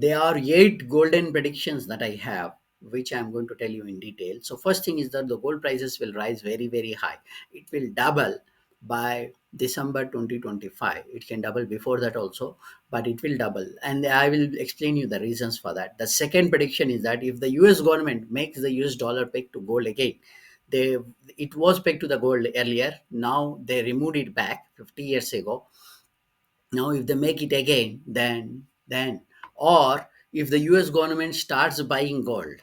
There are eight golden predictions that I have, which I'm going to tell you in detail. So, first thing is that the gold prices will rise very, very high. It will double by December 2025. It can double before that also, but it will double. And I will explain you the reasons for that. The second prediction is that if the US government makes the US dollar peg to gold again, they it was pegged to the gold earlier. Now they removed it back 50 years ago. Now if they make it again, then or if the US government starts buying gold,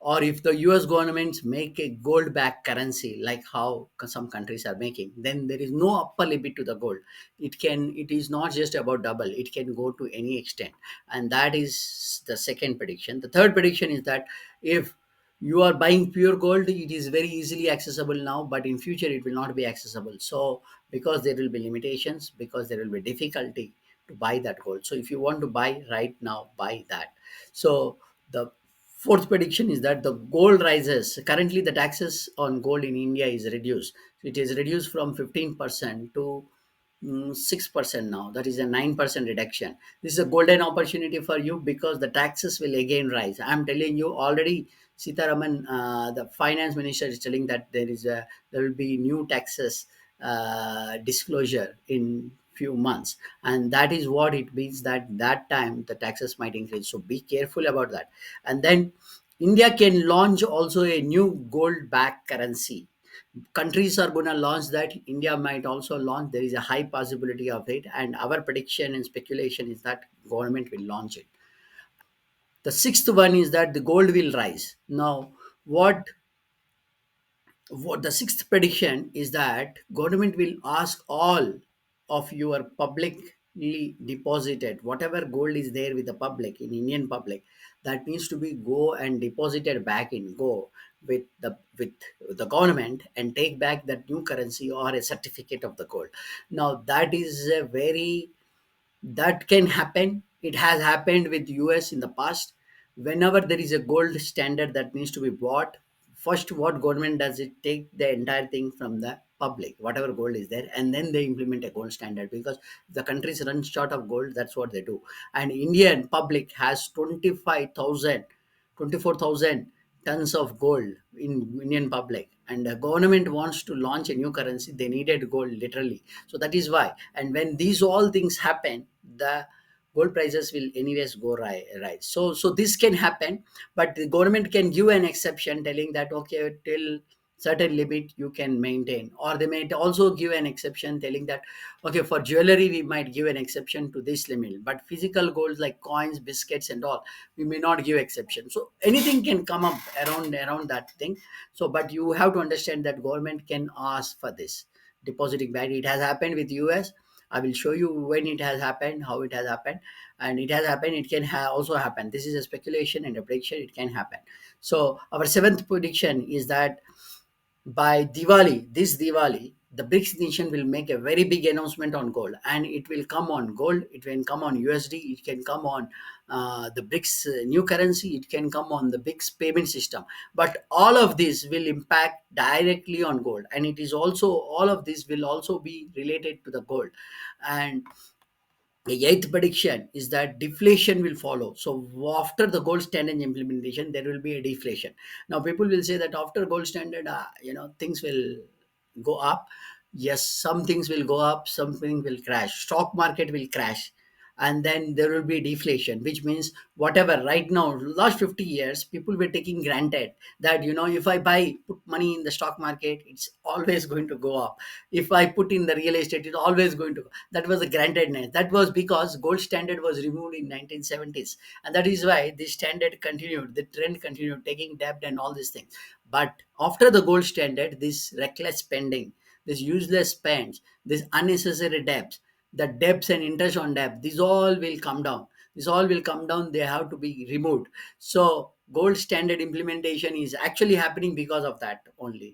or if the US governments make a gold backed currency like how some countries are making, then there is no upper limit to the gold. It is not just about double, it can go to any extent. And that is the second prediction. The third prediction is that if you are buying pure gold, it is very easily accessible now, but in future it will not be accessible. So because there will be limitations, because there will be difficulty to buy that gold. So if you want to buy right now, buy that. So the fourth prediction is that the gold rises. Currently, the taxes on gold in India is reduced. It is reduced from 15% to 6% now. That is a 9% reduction. This is a golden opportunity for you because the taxes will again rise. I'm telling you already. Sitaraman, the finance minister, is telling that there will be new taxes disclosure in few months, and that is what it means, that that time the taxes might increase. So be careful about that. And then India can launch also a new gold backed currency. Countries are going to launch that. India might also launch. There is a high possibility of it, and our prediction and speculation is that government will launch it. The sixth one is that the gold will rise. Now, what the sixth prediction is that government will ask all of your publicly deposited whatever gold is there with the public in Indian public, that needs to be go and deposited back in go with the government, and take back that new currency or a certificate of the gold. Now that is a very, that can happen. It has happened with US in the past. Whenever there is a gold standard that needs to be bought, first what government does, it take the entire thing from the public, whatever gold is there, and then they implement a gold standard, because the countries run short of gold. That's what they do. And Indian public has 24,000 tons of gold in Indian public, and the government wants to launch a new currency. They needed gold literally. So that is why. And when these all things happen, the gold prices will anyways go rise. So this can happen, but the government can give an exception, telling that okay, till certain limit you can maintain, or they might also give an exception telling that okay, for jewelry we might give an exception to this limit, but physical gold like coins, biscuits and all, we may not give exception. So anything can come up around that thing. So but you have to understand that government can ask for this depositing back. It has happened with US. I will show you when it has happened, how it has happened, and it has happened. It can also happen. This is a speculation and a prediction. It can happen. So our seventh prediction is that by this Diwali, the BRICS nation will make a very big announcement on gold, and it will come on gold, it will come on USD, it can come on the BRICS new currency, it can come on the BRICS payment system. But all of this will impact directly on gold, and it is also, all of this will also be related to the gold. And the eighth prediction is that deflation will follow. So after the gold standard implementation, there will be a deflation. Now people will say that after gold standard, things will go up. Yes, some things will go up, some things will crash. Stock market will crash, and then there will be deflation, which means whatever right now, last 50 years, people were taking granted that if I put money in the stock market, it's always going to go up. If I put in the real estate, it's always going to. That was the grantedness. That was because gold standard was removed in 1970s, and that is why this standard continued, the trend continued, taking debt and all these things. But after the gold standard, this reckless spending, this useless spends, this unnecessary debts, the debts and interest on debt, these all will come down. This all will come down. They have to be removed. So gold standard implementation is actually happening because of that only.